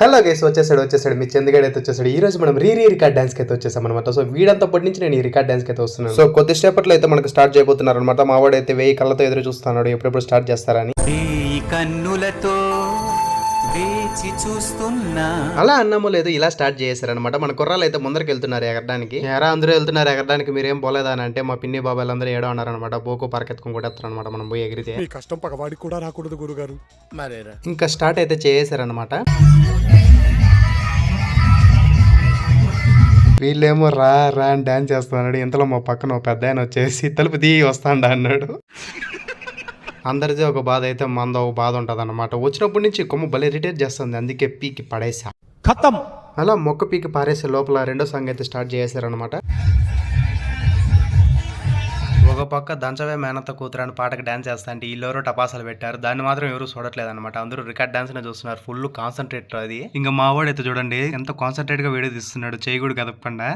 Hello guys, వచ్చేసాడు మీ చంద్రగడ్ అయితే వచ్చేసాడు. ఈ రోజు మనం రీ రికార్డ్ డాన్స్ కి అయితే వచ్చేసాం అనమాట. సో వీడంతప్పటి నుంచి నేను ఈ రికార్డ్ డాన్స్ కి అయితే వస్తున్నాను. సో కొద్దిసేపట్లో అయితే మనకు స్టార్ట్ చేయబోతున్నారు అనమాట. మా వాడు అయితే 1000 కళ్ళతో ఎదురు చూస్తున్నాడు ఎప్పుడెప్పుడు స్టార్ట్ చేస్తారని. కన్నులతో వేచి చూస్తున్నా అలా అన్నామో లేదు ఇలా స్టార్ట్ చేశారనమాట. మన కుర్రాలు అయితే ముందరికి వెళ్తున్నారు ఎగరడానికి. ఎరా అందరూ వెళ్తున్నారు ఎగరడానికి, మీరేం పోలేదా అని అంటే మా పిన్ని బాబాయ్ అందరూ ఏడో అన్నారనమాట. బోకు పరికెత్తుకుని కూడా అనమాట. మనం పోయి ఎగిరితే కష్టం పగవాడికి కూడా రాకూడదు గురుగారు. మరేరా ఇంకా స్టార్ట్ అయితే చేశారనమాట. వీళ్ళేమో రా రా అని డాన్స్ చేస్తున్నాడు. ఇంతలో మా పక్కన ఒక పెద్ద ఆయన వచ్చేసి తలుపు దీ వస్తాండా అన్నాడు. అందరిది ఒక బాధ అయితే మంద ఒక బాధ ఉంటుంది అనమాట. వచ్చినప్పటి నుంచి కొమ్ము భలే ఇరిటేట్ చేస్తుంది, అందుకే పీకి పడేసా. ఖతం. అలా మొక్క పీకి పారేసే లోపల రెండో సాంగ్ అయితే స్టార్ట్ చేశారనమాట. ఒక పక్క దంచవే మేనత్త కూతురు అని పాటకు డాన్స్ చేస్తా అంటే వీళ్ళెవరో టపాసాలు పెట్టారు. దాన్ని మాత్రం ఎవరు చూడట్లేదు అనమాట. అందరూ రికార్డ్ డాన్స్ నే చూస్తున్నారు. ఫుల్ కాన్సన్ట్రేట్ అది. ఇంకా మా వాడు అయితే చూడండి ఎంత కాన్సన్ట్రేట్ గా వీడియో తీస్తున్నాడు, చేయి కూడా కదపకుండా.